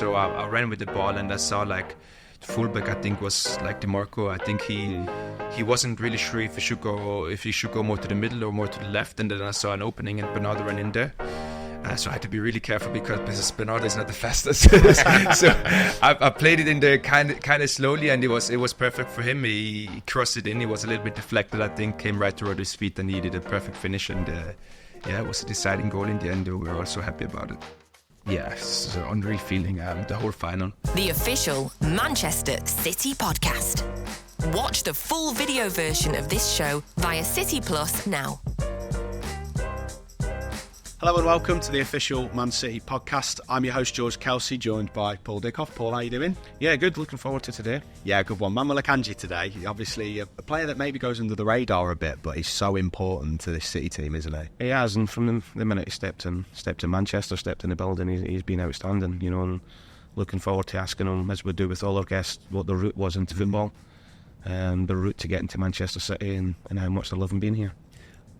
So I ran with the ball, and I saw like the fullback, I think was like DeMarco. I think he wasn't really sure if he should go more to the middle or more to the left, and then I saw an opening and Bernardo ran in there. So I had to be really careful because Bernardo is not the fastest. So I played it in there kind of slowly, and it was perfect for him. He crossed it in. He was a little bit deflected, I think, came right toward his feet, and he did a perfect finish. And it was a deciding goal in the end. We were also happy about it. Yeah, it's an unreal feeling, the whole final. The official Manchester City podcast. Watch the full video version of this show via City Plus now. Hello and welcome to the official Man City podcast. I'm your host, George Kelsey, joined by Paul Dickov. Paul, how you doing? Yeah, good. Looking forward to today. Yeah, good one. Manuel Akanji today. Obviously, a player that maybe goes under the radar a bit, but he's so important to this City team, isn't he? He has, and from the minute he stepped in Manchester, stepped in the building, he's been outstanding. You know, and looking forward to asking him, as we do with all our guests, what the route was into football, and the route to get into Manchester City, and how much they love him being here.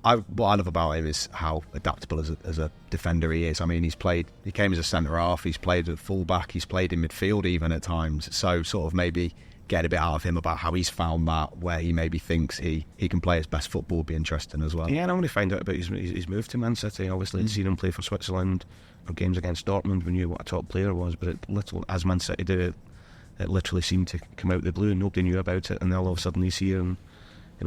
What I love about him is how adaptable as a defender he is. I mean, he came as a centre half, he's played at full back, he's played in midfield even at times. So sort of maybe get a bit out of him about how he's found that, where he maybe thinks he can play his best football, would be interesting as well. Yeah, and I want to find out about his move to Man City. Obviously, I'd seen him play for Switzerland for games against Dortmund. We knew what a top player was, but as Man City do it literally seemed to come out of the blue, and nobody knew about it, and then all of a sudden he's here, and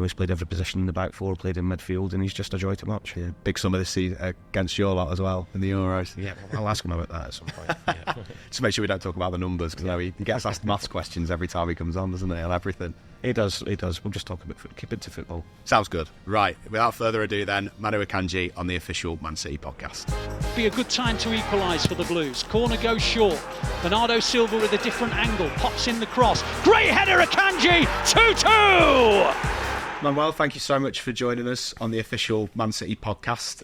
he's played every position in the back four, played in midfield, and he's just a joy to watch. Yeah, big summer this season against your lot as well in the Euros. Yeah, I'll ask him about that at some point. Yeah. Just make sure we don't talk about the numbers, because he gets asked maths questions every time he comes on, doesn't he, on everything? He does. We'll just talk about keep it to football. Sounds good. Right, without further ado then, Manuel Akanji on the official Man City podcast. Be a good time to equalise for the Blues. Corner goes short. Bernardo Silva with a different angle, pops in the cross. Great header, Akanji, 2-2! Manuel, thank you so much for joining us on the official Man City podcast.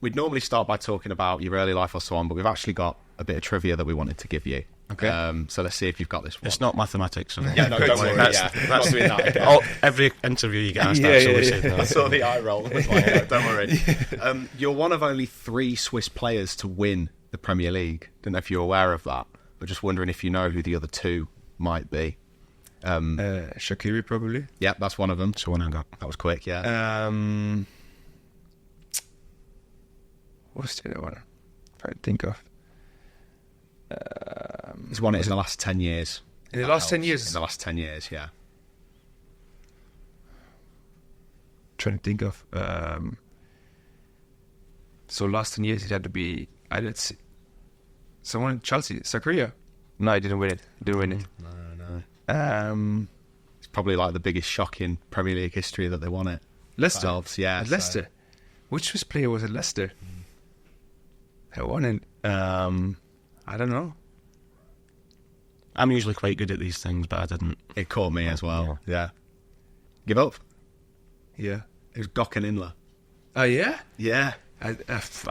We'd normally start by talking about your early life or so on, but we've actually got a bit of trivia that we wanted to give you. Okay. So let's see if you've got this one. It's not mathematics. Yeah, no, don't worry. That's doing that again. Every interview you get asked that. I saw the eye roll. Don't worry. You're one of only 3 Swiss players to win the Premier League. Don't know if you're aware of that, but just wondering if you know who the other 2 might be. Shaqiri probably. Yeah, that's one of them. So one I got. That was quick, yeah. What's the other one? Trying to think of. He's won it in the last 10 years. In the last 10 years? In the last 10 years, yeah. Trying to think of. So last 10 years it had to be someone in Chelsea. Zakaria? No, I didn't win it. No. It's probably like the biggest shock in Premier League history that they won it. Leicester? Yeah. Leicester? Which Swiss player was at Leicester? They won it. I don't know. I'm usually quite good at these things, but I didn't. It caught me as well. Yeah. Give up? Yeah. It was Gökhan Inler. Oh, yeah? Yeah. I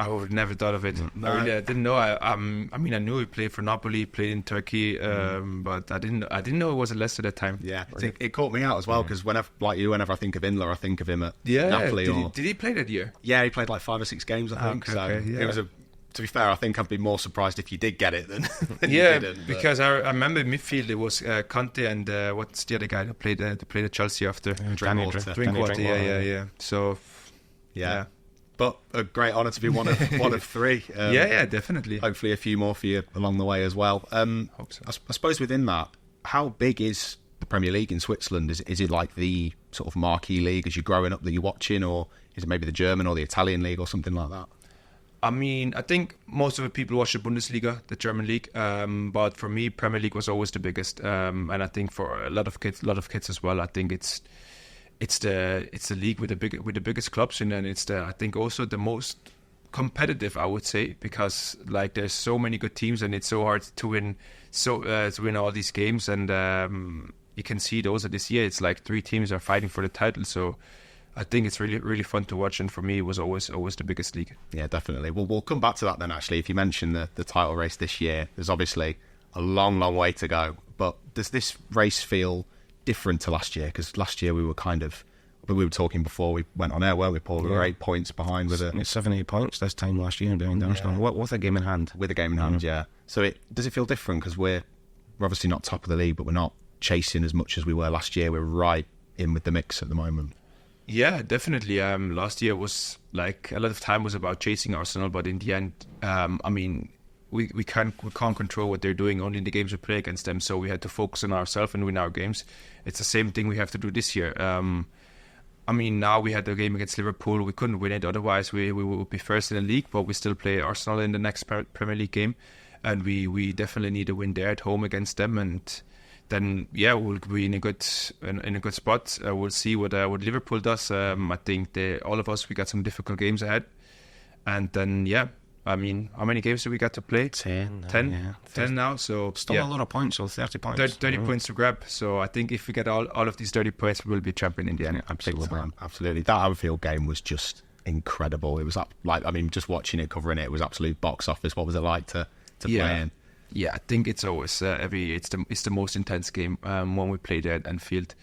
would have never thought of it. No. I didn't know. I mean, I knew he played for Napoli, played in Turkey, but I didn't know it was a Leicester at the time. Yeah, it caught me out as well, because whenever I think of Inler, I think of him at Napoli. Did he play that year? Yeah, he played like 5 or 6 games, I think. It was to be fair, I think I'd be more surprised if you did get it than you didn't. Because I remember midfield it was Conte and what's the other guy that played at Chelsea after? Drinkwater. Yeah. So yeah. But a great honour to be one of 3. Yeah, definitely. Hopefully a few more for you along the way as well. Hope so. I suppose within that, how big is the Premier League in Switzerland? Is it like the sort of marquee league as you're growing up that you're watching, or is it maybe the German or the Italian league or something like that? I mean, I think most of the people watch the Bundesliga, the German league, but for me, Premier League was always the biggest, and I think for a lot of kids as well, I think it's the league with the biggest clubs in, and it's I think also the most competitive, I would say, because like there's so many good teams and it's so hard to win all these games, and you can see those this year. It's like 3 teams are fighting for the title, so I think it's really, really fun to watch, and for me, it was always the biggest league. Yeah, definitely. Well, we'll come back to that then, actually. If you mention the title race this year, there's obviously a long, long way to go. But does this race feel different to last year? Because last year we were kind of we were talking before we went on air, weren't we, Paul? We were 8 points behind with It's 7-8 points this time last year behind Arsenal. With a game in hand. With a game in hand, yeah. So does it feel different? Because we're obviously not top of the league, but we're not chasing as much as we were last year. We're right in with the mix at the moment. Yeah, definitely. Last year was like a lot of time was about chasing Arsenal, but in the end, I mean, we can't control what they're doing only in the games we play against them. So we had to focus on ourselves and win our games. It's the same thing we have to do this year. I mean, now we had the game against Liverpool. We couldn't win it. Otherwise, we would be first in the league, but we still play Arsenal in the next Premier League game. And we definitely need a win there at home against them. And then, we'll be in a good spot. We'll see what Liverpool does. I think all of us, we got some difficult games ahead. And then, I mean, how many games do we got to play? 10. 10? Yeah. 10 now. So still a lot of points, so 30 points. 30 points to grab. So I think if we get all of these 30 points, we will be champion in the end. Absolutely. That Anfield game was just incredible. It was just watching it, covering it, it was absolute box office. What was it like to play in? Yeah, I think it's always it's the most intense game when we play there at Anfield.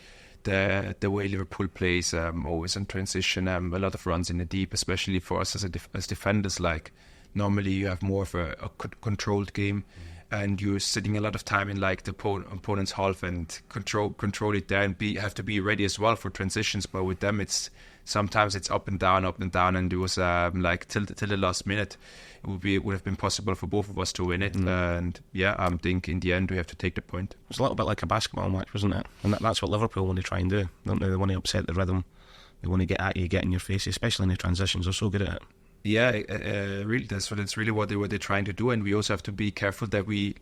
The way Liverpool plays, always in transition, a lot of runs in the deep, especially for us as defenders. Like normally you have more of a controlled game, and you're sitting a lot of time in like the opponent's half and control it there, and have to be ready as well for transitions. But with them, sometimes it's up and down, and it was like till the last minute. It would have been possible for both of us to win it, and I think in the end we have to take the point. It's a little bit like a basketball match, wasn't it? And that's what Liverpool want to try and do, don't they? They want to upset the rhythm. They want to get at you, get in your face, especially in the transitions. They're so good at it. Yeah, really, that's really what they're trying to do, and we also have to be careful that we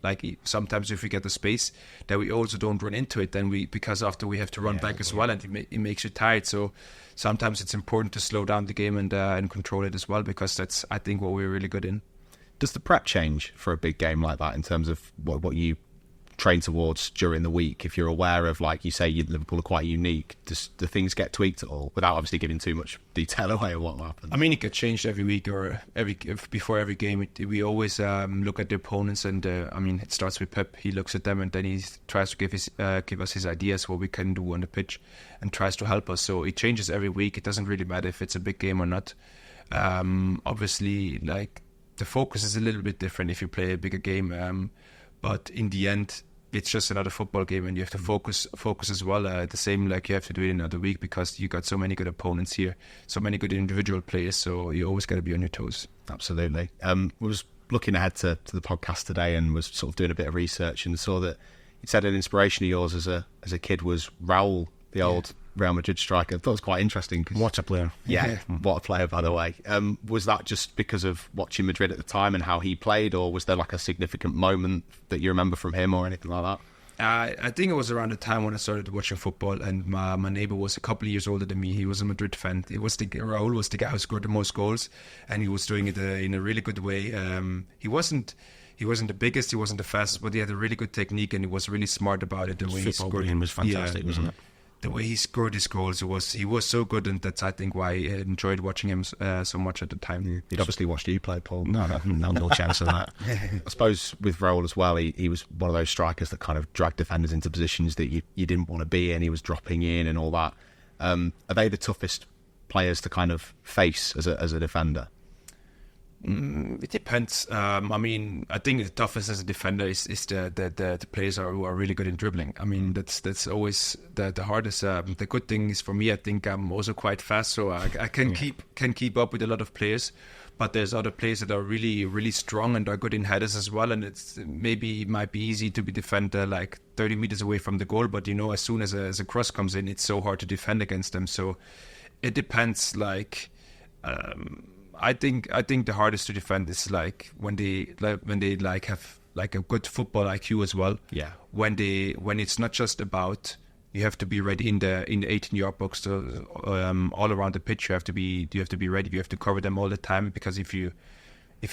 sometimes if we get the space that we also don't run into it. Then because after we have to run back as well, and it makes you tired. So sometimes it's important to slow down the game and control it as well, because that's I think what we're really good in. Does the prep change for a big game like that in terms of what you train towards during the week? If you're aware of, like you say, Liverpool are quite unique, do things get tweaked at all without obviously giving too much detail away of what will happen? I mean, it gets changed every week or before every game. We always look at the opponents, and I mean, it starts with Pep. He looks at them and then he tries to give us his ideas what we can do on the pitch and tries to help us. So it changes every week. It doesn't really matter if it's a big game or not. Obviously, like the focus is a little bit different if you play a bigger game. But in the end, it's just another football game, and you have to focus as well. The same like you have to do it another week, because you got so many good opponents here, so many good individual players. So you always got to be on your toes. Absolutely. I was looking ahead to the podcast today, and was sort of doing a bit of research, and saw that you said an inspiration of yours as a kid was Raul, the old Real Madrid striker. I thought it was quite interesting. What a player. Yeah, what a player, by the way. Was that just because of watching Madrid at the time and how he played, or was there like a significant moment that you remember from him or anything like that? I think it was around the time when I started watching football, and my neighbour was a couple of years older than me. He was a Madrid fan. Raul was the guy who scored the most goals, and he was doing it in a really good way. He wasn't the biggest, he wasn't the fastest, but he had a really good technique, and he was really smart about it. The way he scored was fantastic, wasn't it? The way he scored his goals, he was so good, and that's I think why I enjoyed watching him so much at the time. He'd obviously watched you play, Paul. No chance of that. I suppose with Raul as well, he was one of those strikers that kind of dragged defenders into positions that you didn't want to be in. He was dropping in and all that. Are they the toughest players to kind of face as a defender? It depends. I mean, I think the toughest as a defender is the players who are really good in dribbling. I mean, that's always the hardest. The good thing is for me, I think I'm also quite fast, so I can keep up with a lot of players. But there's other players that are really, really strong and are good in headers as well. And it might be easy to be defender like 30 meters away from the goal, but as soon as a cross comes in, it's so hard to defend against them. So it depends. Like. I think the hardest to defend is like when they have like a good football IQ as well. Yeah. When it's not just about you have to be ready in the 18-yard box to all around the pitch. You have to be ready. You have to cover them all the time, because if you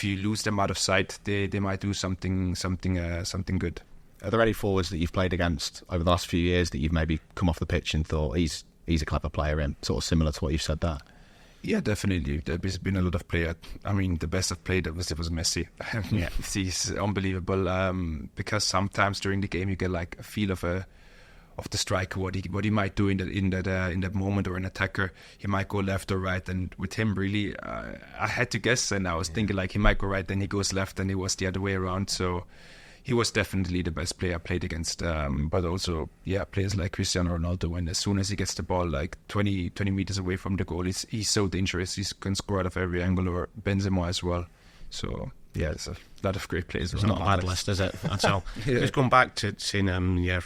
lose them out of sight, they might do something good. Are there any forwards that you've played against over the last few years that you've maybe come off the pitch and thought he's a clever player, and sort of similar to what you've said there? Yeah, definitely. There's been a lot of players. I mean, the best I've played was Messi. He's unbelievable. Because sometimes during the game you get like a feel of the striker, what he might do in that moment, or an attacker. He might go left or right, and with him really, I had to guess, and I was thinking like he might go right, then he goes left, and it was the other way around. So he was definitely the best player I played against. But also, players like Cristiano Ronaldo, and as soon as he gets the ball like 20 meters away from the goal, he's so dangerous. He can score out of every angle, or Benzema as well. So there's a lot of great players. It's not a bad list, is it? That's all. Just going back to saying your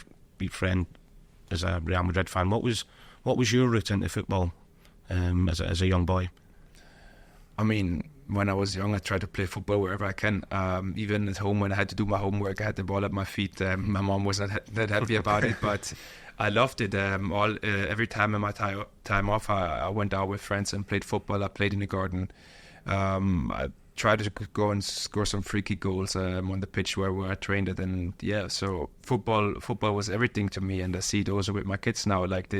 friend as a Real Madrid fan, what was your route into football as a young boy? I mean, when I was young, I tried to play football wherever I can. Even at home, when I had to do my homework, I had the ball at my feet. My mom was not that happy about it, but I loved it. Every time in my time off, I went out with friends and played football. I played in the garden. I tried to go and score some free kick goals on the pitch where I trained it. And so football was everything to me. And I see those with my kids now. Like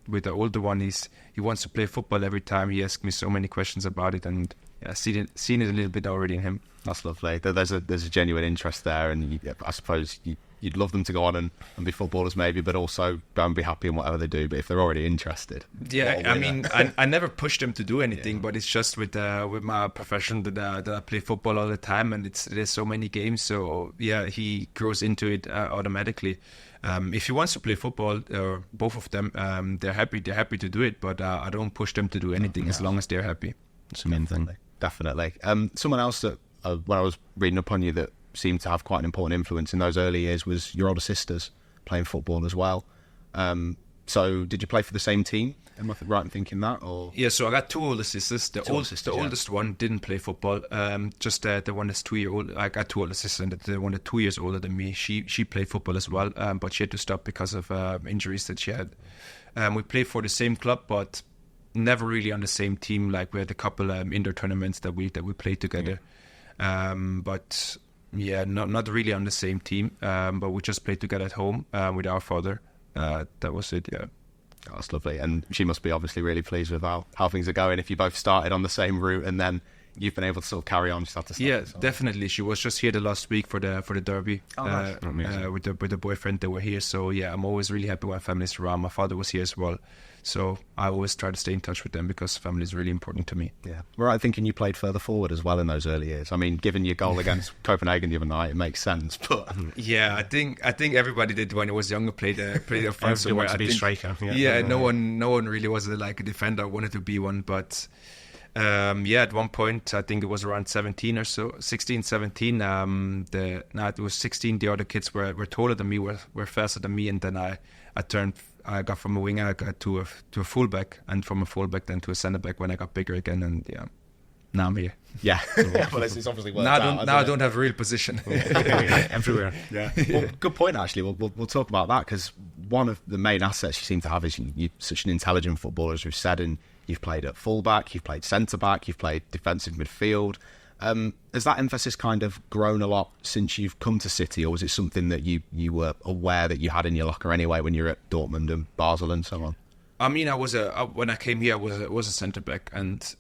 with the older one, he wants to play football every time. He asks me so many questions about it, and I've seen it a little bit already in him. That's lovely. There's a genuine interest there, and I suppose you'd love them to go on and be footballers maybe, but also go and be happy in whatever they do. But if they're already interested, I mean, I never pushed them to do anything, but it's just with my profession that I play football all the time, and there's so many games. So he grows into it automatically. If he wants to play football, or both of them, they're happy to do it. But I don't push them to do anything as long as they're happy. That's the main thing. Definitely. Someone else that when I was reading up on you that seemed to have quite an important influence in those early years was your older sisters playing football as well. So did you play for the same team? Am I right in thinking that? Or so I got two older sisters. The oldest one didn't play football. Just the one that's 2 years old. I got two older sisters, and the one that's 2 years older than me. She played football as well, but she had to stop because of injuries that she had. We played for the same club, but never really on the same team. Like we had a couple indoor tournaments that we played together, but not really on the same team. But we just played together at home with our father. That was it. Yeah. Oh, that's lovely. And she must be obviously really pleased with how things are going. If you both started on the same route and then you've been able to sort of carry on. Definitely. She was just here the last week for the derby with the boyfriend. They were here. So I'm always really happy when family's around. My father was here as well. So I always try to stay in touch with them because family is really important to me. Yeah. Right, thinking you played further forward as well in those early years. I mean, given your goal against Copenhagen the other night, it makes sense. But I think everybody did when I was younger played up front somewhere. To be a striker. No one really was like a defender. Wanted to be one, but at one point I think it was around 17 or so, 16, 17. It was 16. The other kids were taller than me, were faster than me, and then I got from a winger, I got to a fullback, and from a fullback then to a centre back when I got bigger again, and now I'm here. Yeah. Well, it's obviously worked out. Now I don't have a real position. Everywhere. Yeah. Well, good point actually. We'll talk about that, because one of the main assets you seem to have is you're such an intelligent footballer, as we've said, and you've played at fullback, you've played centre back, you've played defensive midfield. Has that emphasis kind of grown a lot since you've come to City, or was it something that you were aware that you had in your locker anyway when you were at Dortmund and Basel and so on? I mean, when I came here, I was a centre back, and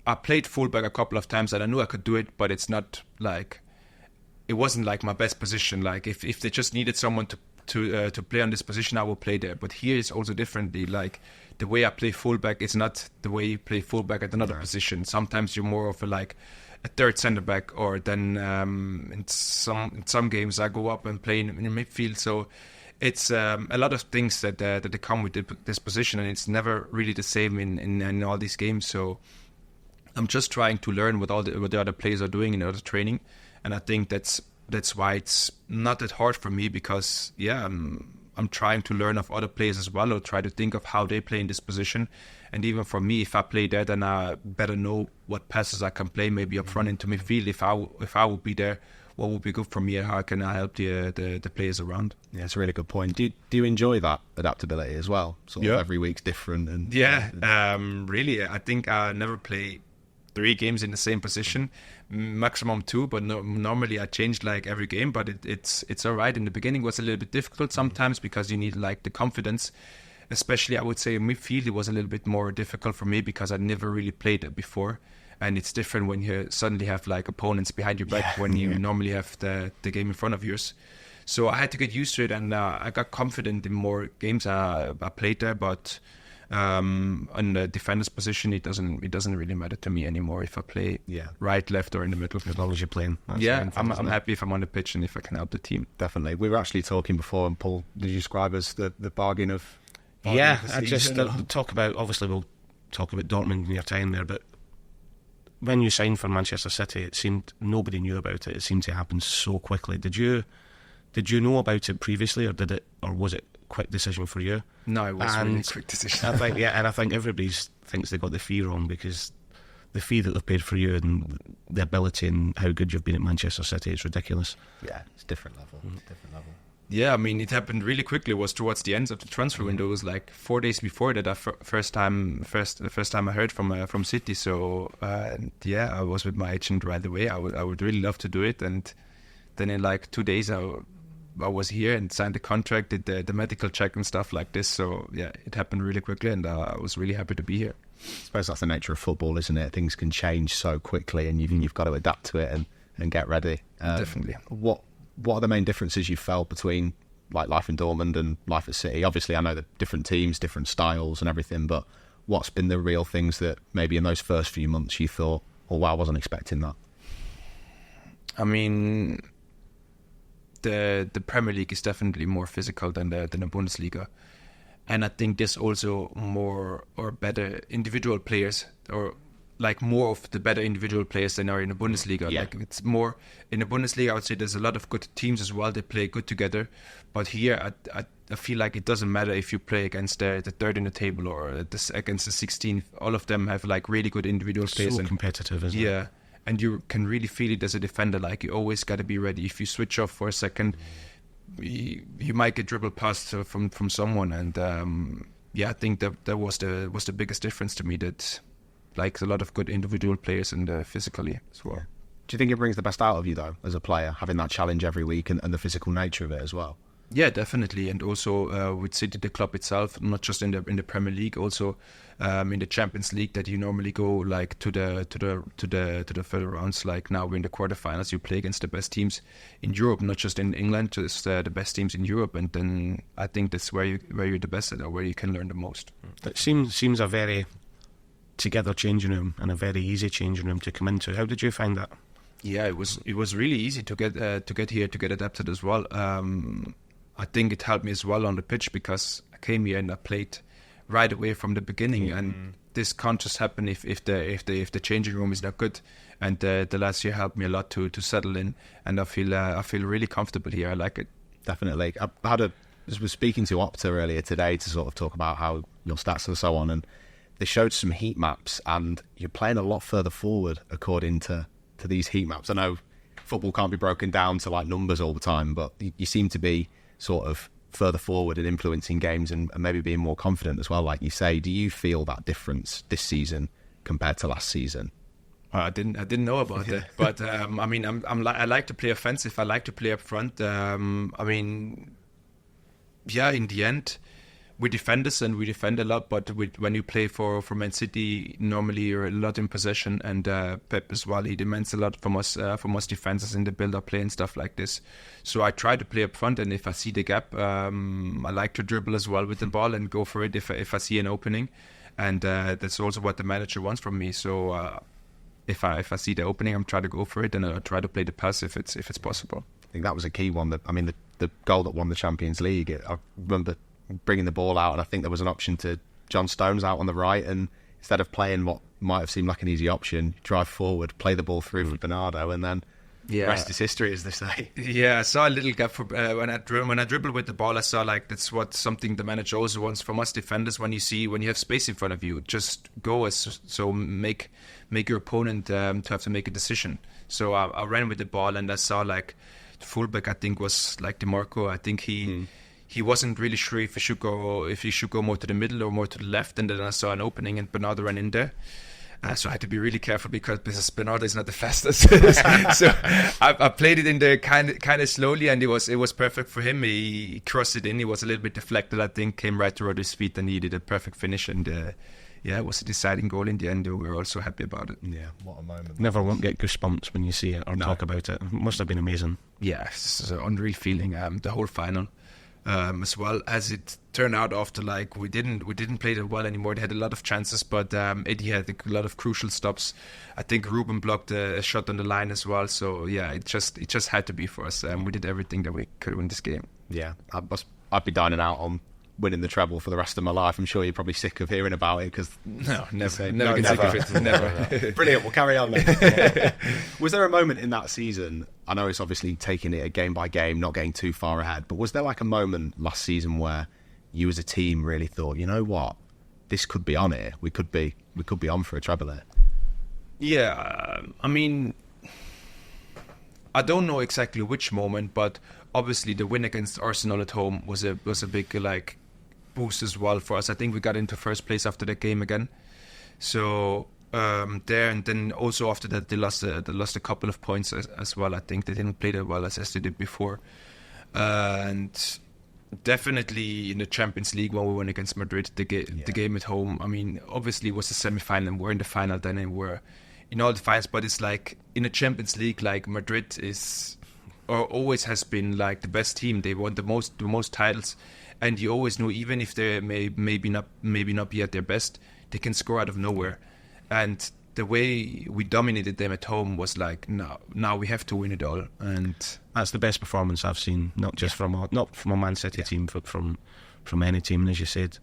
I played fullback a couple of times, and I knew I could do it, but it wasn't like my best position. Like if they just needed someone to play on this position, I will play there. But here it's also differently. Like the way I play fullback is not the way you play fullback at another position. Sometimes you're more of a third centre back, or then in some games I go up and play in midfield. So it's a lot of things that they come with this position, and it's never really the same in all these games. So I'm just trying to learn what the other players are doing in other training, and I think that's why it's not that hard for me, because I'm trying to learn of other players as well, or try to think of how they play in this position. And even for me, if I play there, then I better know what passes I can play, maybe up front into midfield. If I would be there, what would be good for me, and how can I help the players around? Yeah, it's a really good point. Do you enjoy that adaptability as well? Sort of every week's different. And really, I think I never play 3 games in the same position, maximum 2, but normally I change every game. But it's all right. In the beginning it was a little bit difficult sometimes, because you need the confidence. Especially I would say in midfield it was a little bit more difficult for me, because I never really played it before, and it's different when you suddenly have opponents behind your back when you normally have the game in front of yours. So I had to get used to it, and I got confident in more games I played there. But on the defender's position, it doesn't really matter to me anymore if I play right, left, or in the middle. As long as you're playing. I'm happy if I'm on the pitch and if I can help the team. Definitely. We were actually talking before, and Paul, did you describe as the bargain of... Yeah, I just talk about, obviously we'll talk about Dortmund in your time there, but when you signed for Manchester City, it seemed nobody knew about it. It seemed to happen so quickly. Did you know about it previously, or was it a quick decision for you? No, it was really a quick decision. I think everybody thinks they got the fee wrong, because the fee that they've paid for you and the ability and how good you've been at Manchester City is ridiculous. Yeah, it's different level. Different level. Yeah, I mean, it happened really quickly. It was towards the end of the transfer window. It was like 4 days before that. The first time I heard from City. So I was with my agent right away. I would really love to do it. And then in like 2 days, I was here and signed the contract, did the medical check and stuff like this. So yeah, it happened really quickly, and I was really happy to be here. I suppose that's the nature of football, isn't it? Things can change so quickly, and you've got to adapt to it and get ready. Definitely. What are the main differences you felt between like life in Dortmund and life at City? Obviously, I know the different teams, different styles and everything, but what's been the real things that maybe in those first few months you thought, oh wow, I wasn't expecting that? I mean, the Premier League is definitely more physical than the Bundesliga. And I think there's also more or better individual players, or like more of the better individual players than are in the Bundesliga. Yeah. Like it's more in the Bundesliga. I would say there's a lot of good teams as well. They play good together. But here, I feel like it doesn't matter if you play against the third in the table or against the 16th. All of them have like really good individual players. So competitive, isn't it? Yeah, and you can really feel it as a defender. Like you always got to be ready. If you switch off for a second, you might get dribbled past from someone. And I think that was the biggest difference to me. That like a lot of good individual players and physically as well. Do you think it brings the best out of you though, as a player, having that challenge every week and the physical nature of it as well? Yeah, definitely, and also with City, the club itself, not just in the Premier League, also in the Champions League, that you normally go like to the further rounds. Like now we're in the quarterfinals, you play against the best teams in Europe, not just in England, just the best teams in Europe, and then I think that's where you're the best at, or where you can learn the most. It seems a very together changing room and a very easy changing room to come into. How did you find that? Yeah, it was really easy to get here, to get adapted as well. I think it helped me as well on the pitch, because I came here and I played right away from the beginning, and this can't just happen if the changing room is not good. And the last year helped me a lot to settle in, and I feel really comfortable here. I like it. Definitely. I was speaking to Opta earlier today to sort of talk about how your stats and so on, and they showed some heat maps, and you're playing a lot further forward according to these heat maps. I know football can't be broken down to like numbers all the time, but you seem to be sort of further forward and influencing games and maybe being more confident as well, like you say. Do you feel that difference this season compared to last season? I didn't know about that, but I mean, I like to play offensive. I like to play up front. I mean, yeah, in the end, we defend us and we defend a lot, but when you play for Man City, normally you're a lot in possession, and Pep as well, he demands a lot from us defenders in the build-up play and stuff like this. So I try to play up front, and if I see the gap, I like to dribble as well with the ball and go for it if I see an opening, and that's also what the manager wants from me. So if I see the opening, I'm trying to go for it, and I try to play the pass if it's possible. I think that was a key one. The goal that won the Champions League, I remember bringing the ball out, and I think there was an option to John Stones out on the right, and instead of playing what might have seemed like an easy option, drive forward, play the ball through for Bernardo, and then rest is history, as they say. Yeah, I saw a little gap for when I dribbled with the ball. I saw like that's something the manager also wants from us defenders. When you have space in front of you, just go make your opponent to have to make a decision. So I ran with the ball, and I saw like the fullback, I think was like DeMarco. I think he wasn't really sure if he should go more to the middle or more to the left, and then I saw an opening and Bernardo ran in there. So I had to be really careful because Bernardo is not the fastest. So I played it in there kind of slowly, and it was perfect for him. He crossed it in. He was a little bit deflected, I think, came right toward his feet, and he did a perfect finish. And yeah, it was a deciding goal in the end. We were also happy about it. Yeah, what a moment. Never won't get goosebumps when you see it or talk about it. It must have been amazing. Yeah, it's an unreal feeling. The whole final, as well as it turned out after we didn't play that well anymore. They had a lot of chances, but Eddie had a lot of crucial stops. I think Ruben blocked a shot on the line as well. So yeah, it just had to be for us. We did everything that we could win this game. Yeah, I'd be dining out on winning the treble for the rest of my life. I'm sure you're probably sick of hearing about it because never get sick of it. Never. Brilliant. We'll carry on then. Was there a moment in that season? I know it's obviously taking it game by game, not getting too far ahead, but was there like a moment last season where you as a team really thought, you know what, this could be on here. We could be on for a treble here. Yeah, I mean, I don't know exactly which moment, but obviously the win against Arsenal at home was a big boost as well for us. I think we got into first place after that game again. So there, and then also after that they lost a couple of points as well. I think they didn't play that well as they did before. And definitely in the Champions League when we went against Madrid, the game at home. I mean, obviously it was a semi-final and we're in the final then, and we're in all the finals. But it's like in the Champions League, like Madrid is or always has been like the best team. They won the most titles, and you always know even if they maybe not be at their best, they can score out of nowhere. And the way we dominated them at home was like, now we have to win it all. And that's the best performance I've seen, not just from a Man City team, but from any team. And as you said,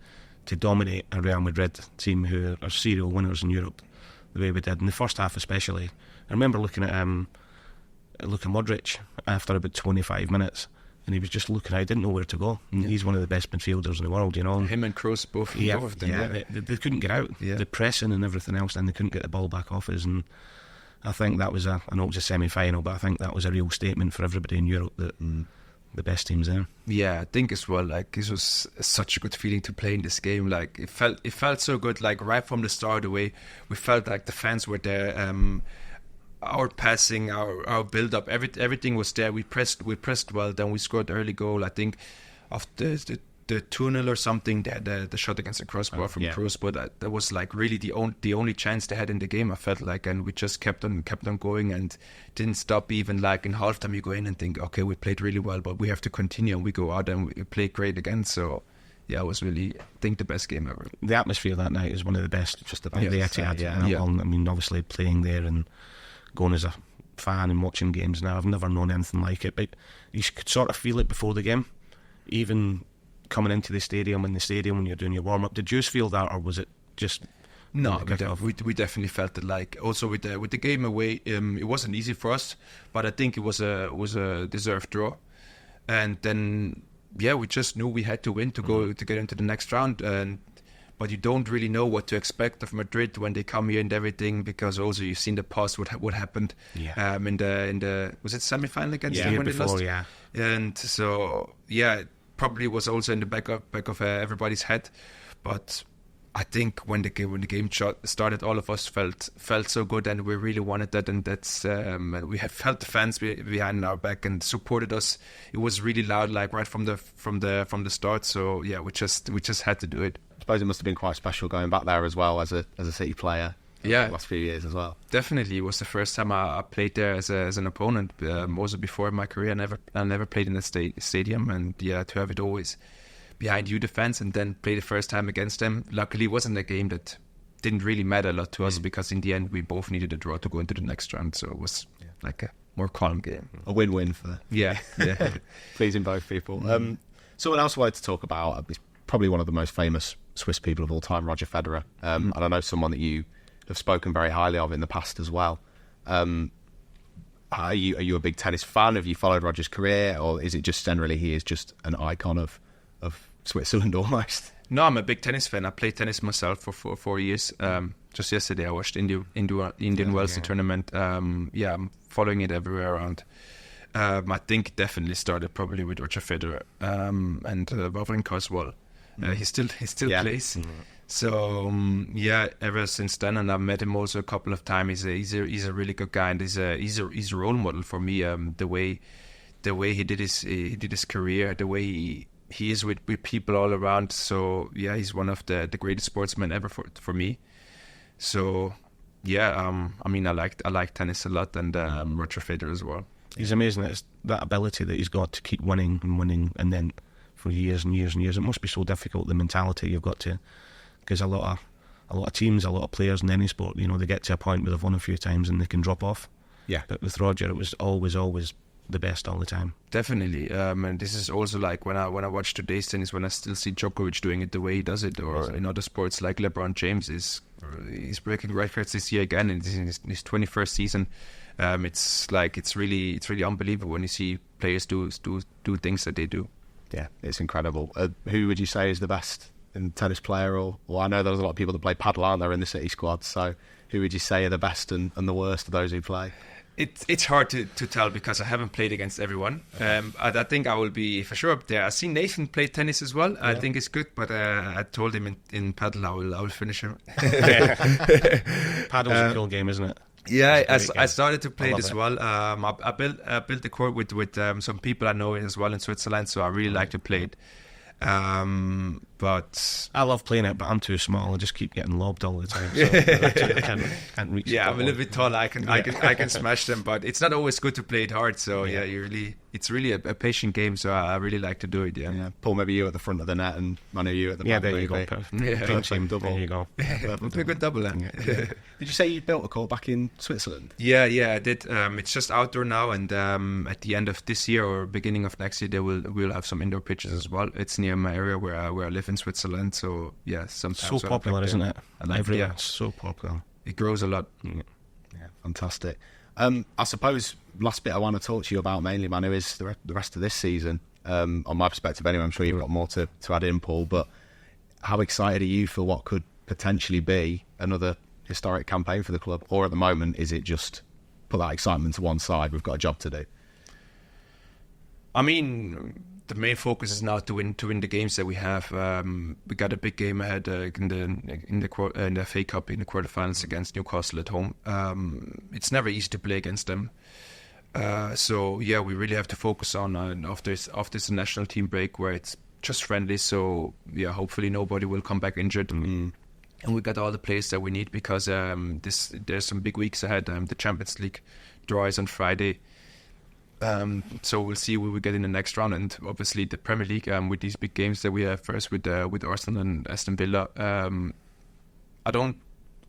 to dominate a Real Madrid team who are serial winners in Europe the way we did in the first half especially. I remember looking at Modric after about 25 minutes, and he was just looking. I didn't know where to go. Yeah. He's one of the best midfielders in the world, you know. Him and Kroos, both of them. Yeah. They couldn't get out. Yeah. The pressing and everything else, and they couldn't get the ball back off us. And I think that was I know it was a semi-final, but I think that was a real statement for everybody in Europe that the best team's there. Yeah, I think as well. Like, this was such a good feeling to play in this game. Like, it felt so good. Like, right from the start, the way we felt like the fans were there. Our passing, our build up, everything was there. We pressed well. Then we scored the early goal. I think after the 2-0 or something, the shot against the crossbar from Kroos, but that was like really the only chance they had in the game. I felt like, and we just kept on going and didn't stop. Even like in halftime, you go in and think, okay, we played really well, but we have to continue. And we go out and we play great again. So yeah, it was really, I think, the best game ever. The atmosphere that night is one of the best. Just about the Etihad. I mean, obviously playing there and going as a fan and watching games now, I've never known anything like it, but you could sort of feel it before the game, even coming into the stadium when you're doing your warm-up. Did you feel that, or was it just... No, we definitely felt it. Like, also with the game away, it wasn't easy for us, but I think it was a deserved draw. And then we just knew we had to win to get into the next round. But you don't really know what to expect of Madrid when they come here and everything, because also you've seen the past what happened in the was it semi-final against them when before, they lost? And so it probably was also in the back of everybody's head. But I think when the game started, all of us felt so good, and we really wanted that, and that's we have felt the fans behind our back and supported us. It was really loud, like right from the start. So we just had to do it. I suppose it must have been quite special going back there as well as a City player. The last few years as well. Definitely, it was the first time I played there as an opponent. Also before in my career, I never played in a stadium, and to have it always behind you, the fans, and then play the first time against them. Luckily, it wasn't a game that didn't really matter a lot to us, because in the end we both needed a draw to go into the next round. So it was like a more calm game, a win-win for pleasing both people. Someone else I wanted to talk about is probably one of the most famous Swiss people of all time, Roger Federer. And I know someone that you have spoken very highly of in the past as well. Are you a big tennis fan? Have you followed Roger's career, or is it just generally he is just an icon of Switzerland almost? No, I'm a big tennis fan. I played tennis myself for 4 years. Just yesterday I watched Indian Wells tournament. I'm following it everywhere around. I think it definitely started probably with Roger Federer and Wawrinka as well. He still plays. So ever since then, and I've met him also a couple of times. He's a really good guy, and he's a role model for me. The way he did his career, the way he is with people all around. So yeah, he's one of the greatest sportsmen ever for me. So yeah, I mean, I like tennis a lot, and Roger Federer as well. He's amazing. It's that ability that he's got to keep winning and winning, and then for years and years and years. It must be so difficult, the mentality you've got to, because a lot of teams, a lot of players in any sport, you know, they get to a point where they've won a few times and they can drop off. Yeah. But with Roger, it was always the best all the time. Definitely, and this is also like when I watch today's tennis, when I still see Djokovic doing it the way he does it, or in other sports like LeBron James he's breaking records this year again in his 21st season. It's really unbelievable when you see players do things that they do. Yeah, it's incredible. Who would you say is the best in tennis player? Or I know there's a lot of people that play paddle, aren't there, in the City squad? So who would you say are the best and the worst of those who play? It's hard to tell because I haven't played against everyone. I think I will be for sure up there. I've seen Nathan play tennis as well. Yeah. I think it's good, but I told him in paddle I will finish him. Paddle's a cool game, isn't it? Yeah, I started to play it as well. I built the court with some people I know as well in Switzerland, so I really like to play it. But I love playing it, but I'm too small. I just keep getting lobbed all the time. So I can't reach. Yeah, I'm a little bit taller. I can smash them, but it's not always good to play it hard. So yeah, it's really a patient game. So I really like to do it. Yeah. Paul, maybe you at the front of the net and Manu, you at the back. There you go. Yeah, team double. There you go. We'll play a good double then. Yeah. Did you say you built a court back in Switzerland? Yeah, I did. It's just outdoor now, and at the end of this year or beginning of next year, we'll have some indoor pitches as well. It's near my area where I live in Switzerland. So yeah, sometimes so popular, isn't it? Everywhere. It's so popular. It grows a lot. Yeah, fantastic. I suppose last bit I want to talk to you about mainly, Manu, is the rest of this season. On my perspective, anyway, I'm sure you've got more to add in, Paul. But how excited are you for what could potentially be another historic campaign for the club? Or at the moment, is it just put that excitement to one side? We've got a job to do. I mean, the main focus is now to win the games that we have. We got a big game ahead in the FA Cup in the quarterfinals against Newcastle at home. It's never easy to play against them. So yeah, we really have to focus on after this national team break where it's just friendly. So yeah, hopefully nobody will come back injured. And we got all the players that we need because there's some big weeks ahead. The Champions League draw is on Friday. So we'll see who we get in the next round, and obviously the Premier League with these big games that we have first with Arsenal and Aston Villa. I don't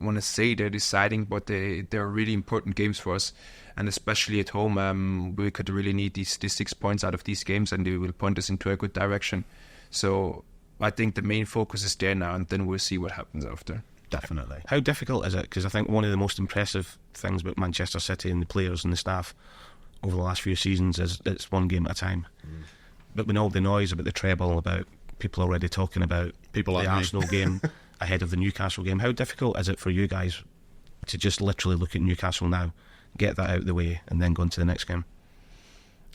want to say they're deciding, but they're really important games for us, and especially at home, we could really need these 6 points out of these games, and they will point us into a good direction. So I think the main focus is there now, and then we'll see what happens after. Definitely. How difficult is it? Because I think one of the most impressive things about Manchester City and the players and the staff over the last few seasons is it's one game at a time. But with all the noise about the treble, about people already talking about people like the Arsenal game ahead of the Newcastle game, how difficult is it for you guys to just literally look at Newcastle now, get that out of the way, and then go into the next game?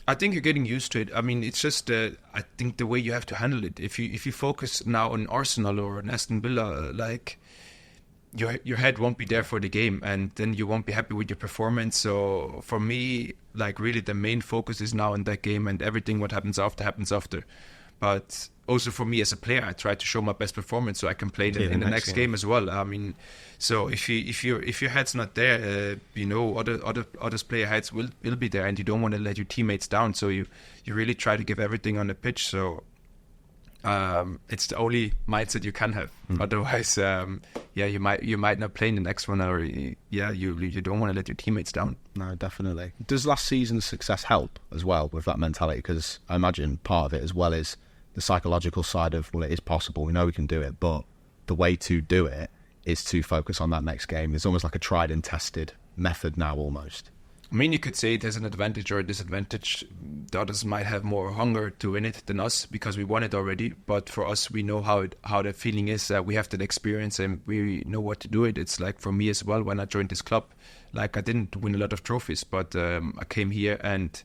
I think you're getting used to it. I mean, it's just I think the way you have to handle it. If you focus now on Arsenal or on Aston Villa, like your head won't be there for the game, and then you won't be happy with your performance. So for me, like really the main focus is now on that game, and everything what happens after. But also for me as a player, I try to show my best performance so I can play in the next game as well. I mean, so if your head's not there, others player heads will be there, and you don't want to let your teammates down. So you really try to give everything on the pitch. So it's the only mindset you can have. Otherwise, you might not play in the next one, or you don't want to let your teammates down. No, definitely. Does last season's success help as well with that mentality? Because I imagine part of it as well is the psychological side of, well, it is possible, we know we can do it, but the way to do it is to focus on that next game. It's almost like a tried and tested method now, almost. I mean, you could say there's an advantage or a disadvantage. The others might have more hunger to win it than us because we won it already. But for us, we know how the feeling is. We have that experience and we know what to do it. It's like for me as well, when I joined this club, like I didn't win a lot of trophies, but I came here and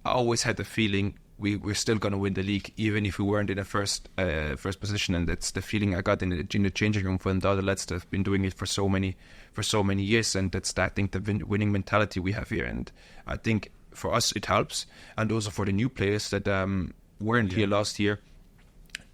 I always had the feeling we're still going to win the league, even if we weren't in the first position. And that's the feeling I got in the changing room from the other lads that have been doing it for so many years. And that's, I think, the winning mentality we have here. And I think for us it helps, and also for the new players that weren't here last year,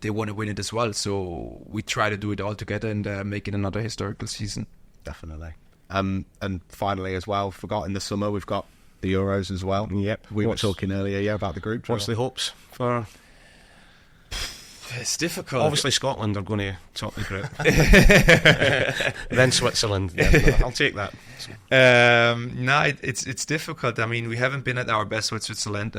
they want to win it as well. So we try to do it all together and make it another historical season. Definitely. And finally as well, forgot in the summer we've got the Euros as well. Yep. We were talking earlier about the group. What's the hopes for? It's difficult. Obviously Scotland are going to top the group. Then Switzerland. Yeah, I'll take that. It's difficult. I mean, we haven't been at our best with Switzerland,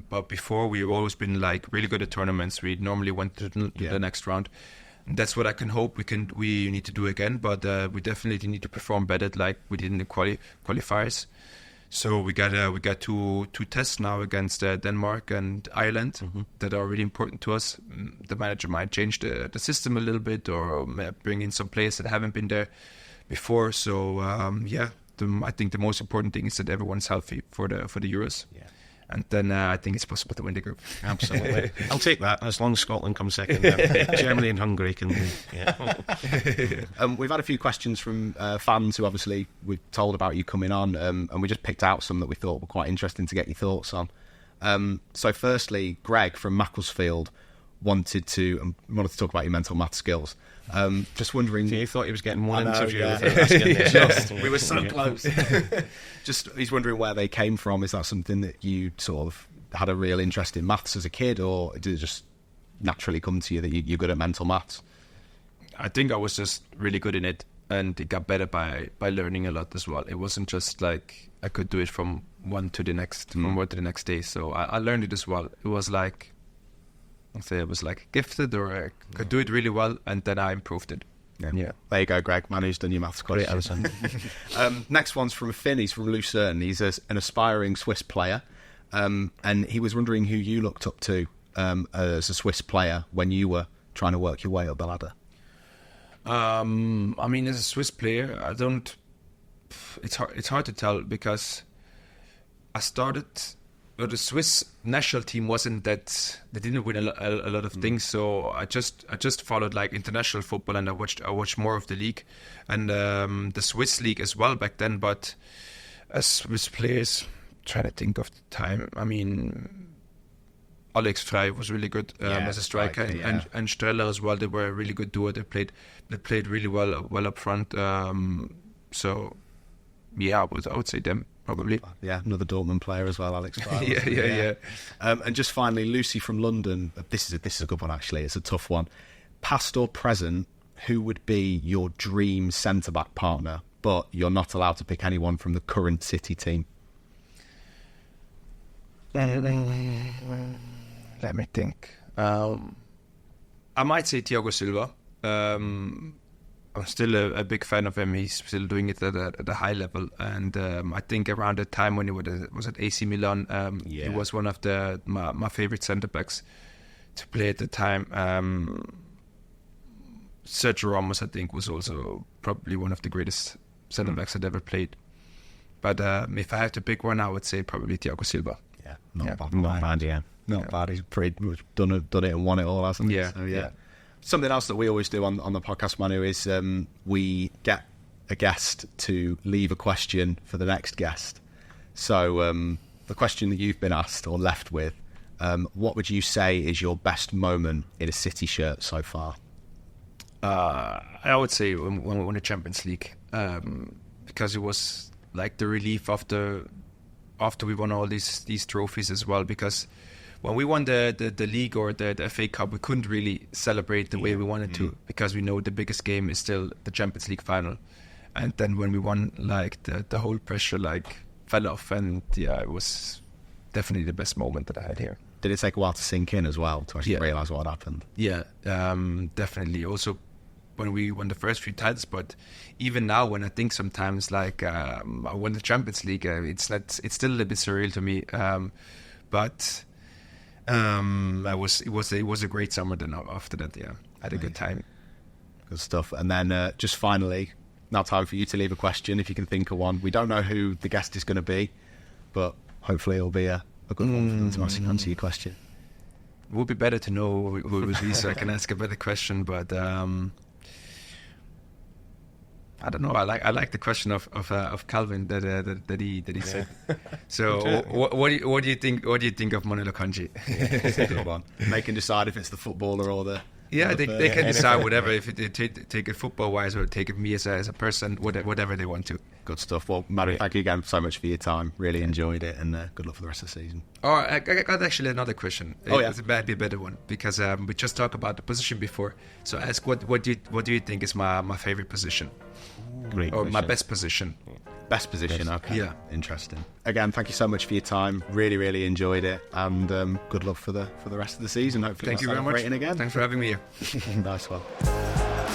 but before we've always been like really good at tournaments. We normally went to the next round. That's what I can hope we need to do again, but we definitely need to perform better like we did in the qualifiers. So we got two tests now against Denmark and Ireland that are really important to us. The manager might change the system a little bit or bring in some players that haven't been there before. So I think the most important thing is that everyone's healthy for the Euros. Yeah. And then I think it's possible to win the group. Absolutely. I'll take that as long as Scotland comes second. Germany and Hungary can win. Yeah. We've had a few questions from fans who obviously we've told about you coming on, and we just picked out some that we thought were quite interesting to get your thoughts on. So firstly, Greg from Macclesfield wanted to talk about your mental math skills. Just wondering. So you thought he was getting one interview. Yeah. We were so close. He's wondering where they came from. Is that something that you sort of had a real interest in maths as a kid, or did it just naturally come to you that you're good at mental maths? I think I was just really good in it, and it got better by learning a lot as well. It wasn't just like I could do it from one to the next, from one to the next day. So I learned it as well. It was like, I'd say I was like gifted, or I could do it really well, and then I improved it. Yeah. There you go, Greg. Manu's done your maths question. Next one's from Finn. He's from Lucerne. He's an aspiring Swiss player, and he was wondering who you looked up to as a Swiss player when you were trying to work your way up the ladder. I mean, as a Swiss player, I don't. It's hard to tell because I started. But the Swiss national team wasn't that. They didn't win a lot of things, so I just followed like international football, and I watched more of the league, and the Swiss league as well back then. But as Swiss players, trying to think of the time. I mean, Alex Frey was really good as a striker, and Streller as well. They were a really good duo. They played really well up front. So yeah, I would say them. Probably. Yeah, another Dortmund player as well, Alex. Yeah. And just finally, Lucy from London. This is a good one, actually. It's a tough one. Past or present, who would be your dream centre-back partner, but you're not allowed to pick anyone from the current City team? Let me think. I might say Thiago Silva. I'm still a big fan of him. He's still doing it at a high level, and I think around the time when he was at AC Milan, he was one of my favorite centre backs to play at the time. Sergio Ramos, I think, was also probably one of the greatest centre backs I'd ever played. But if I had to pick one, I would say probably Thiago Silva. Yeah, not bad. Not bad. He's pretty done it and won it all, hasn't he? Yeah. So, yeah. Something else that we always do on the podcast, Manu, is we get a guest to leave a question for the next guest. So the question that you've been asked or left with, what would you say is your best moment in a City shirt so far? I would say when we won the Champions League, because it was like the relief after we won all these trophies as well, because when we won the league or the FA Cup, we couldn't really celebrate the way we wanted to, because we know the biggest game is still the Champions League final. And then when we won, like the whole pressure like fell off, and it was definitely the best moment that I had here. Did it take a while to sink in as well, to actually realise what happened? Yeah, definitely. Also, when we won the first few titles, but even now, when I think sometimes like I won the Champions League, it's still a little bit surreal to me. But it was a great summer. Then after that, I had a good time. Good stuff. And then just finally, now time for you to leave a question if you can think of one. We don't know who the guest is going to be, but hopefully it'll be a good one for them to answer your question. It would be better to know who it would be, so I can ask a better question. But I don't know. I like the question of Calvin that he said. So what do you think? What do you think of Manuel Akanji? It's a good one. They can decide if it's the footballer or the. Yeah, they can decide whatever, if they take it football-wise or take it me as a person, whatever they want to. Good stuff. Well, Manu, thank you again so much for your time. Really enjoyed it, and good luck for the rest of the season. Oh, I got actually another question. Oh, yeah. It's a better one, because we just talked about the position before. So ask what do you think is my favorite position? Great. Or my best position? Best position, okay. Yeah. Interesting. Again, thank you so much for your time. Really, really enjoyed it, and good luck for the rest of the season. Hopefully, thank you very much. Again. Thanks for having me here. Nice one.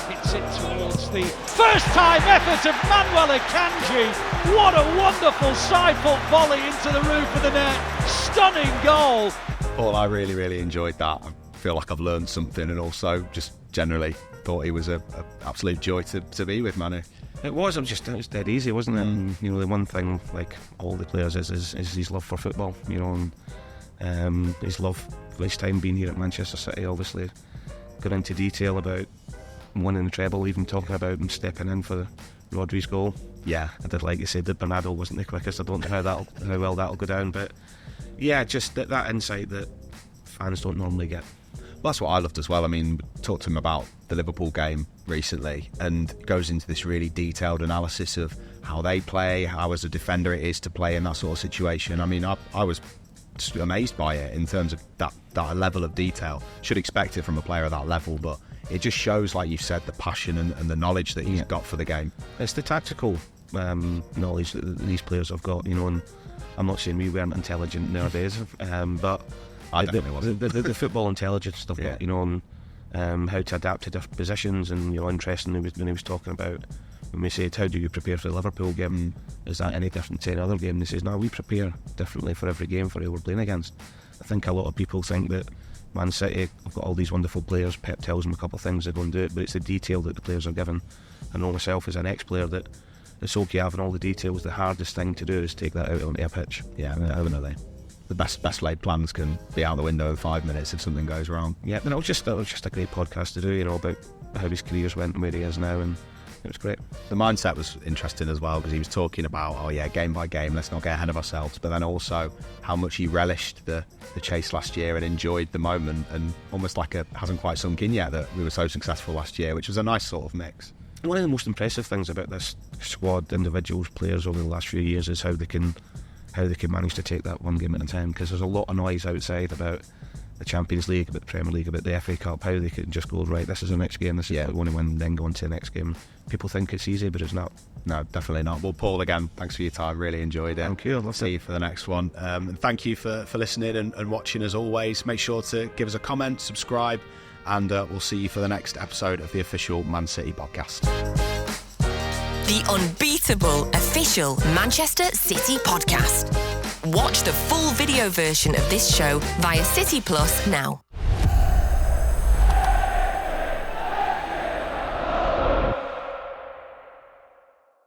Hits it towards the first-time effort of Manuel Akanji. What a wonderful side-foot volley into the roof of the net. Stunning goal. Paul, I really, really enjoyed that. I feel like I've learned something, and also just generally thought he was an absolute joy to be with, Manu. It was dead easy, wasn't it? And, the one thing, like all the players, is his love for football, and his love for his time being here at Manchester City. Obviously, got into detail about winning the treble, even talking about him stepping in for Rodri's goal. Yeah, I did like you said that Bernardo wasn't the quickest. I don't know how well that'll go down, but yeah, just that insight that fans don't normally get. Well, that's what I loved as well. I mean, talked to him about the Liverpool game recently, and goes into this really detailed analysis of how they play, how as a defender it is to play in that sort of situation. I mean, I was just amazed by it in terms of that level of detail. Should expect it from a player of that level, but it just shows, like you said, the passion and the knowledge that he's got for the game. It's the tactical knowledge that these players have got, and I'm not saying we weren't intelligent nowadays, but I definitely wasn't. The football intelligence stuff, yeah. How to adapt to different positions, and interesting when he was talking about, when we said how do you prepare for the Liverpool game, is that any different to any other game? And he says no, we prepare differently for every game for who we're playing against. I think a lot of people think that Man City have got all these wonderful players, Pep tells them a couple of things, they go and do it, but it's the detail that the players are given. I know myself as an ex-player that it's okay having all the details. The hardest thing to do is take that out onto a pitch. Yeah, definitely. The best laid plans can be out the window in 5 minutes if something goes wrong. Yeah, and it was just a great podcast to do, about how his careers went and where he is now, and it was great. The mindset was interesting as well, because he was talking about, game by game, let's not get ahead of ourselves, but then also how much he relished the chase last year and enjoyed the moment, and almost like it hasn't quite sunk in yet that we were so successful last year, which was a nice sort of mix. One of the most impressive things about this squad, individuals, players over the last few years, is how they can manage to take that one game at a time, because there's a lot of noise outside about the Champions League, about the Premier League, about the FA Cup, how they can just go, right, this is the next game, this is what we want to win, then go on to the next game. People think it's easy, but it's not. No, definitely not. Well, Paul, again, thanks for your time, really enjoyed it. Thank you. I'll see you for the next one. And thank you for listening and watching as always. Make sure to give us a comment, subscribe, and we'll see you for the next episode of the official Man City podcast. The unbeatable official Manchester City podcast. Watch the full video version of this show via City Plus now.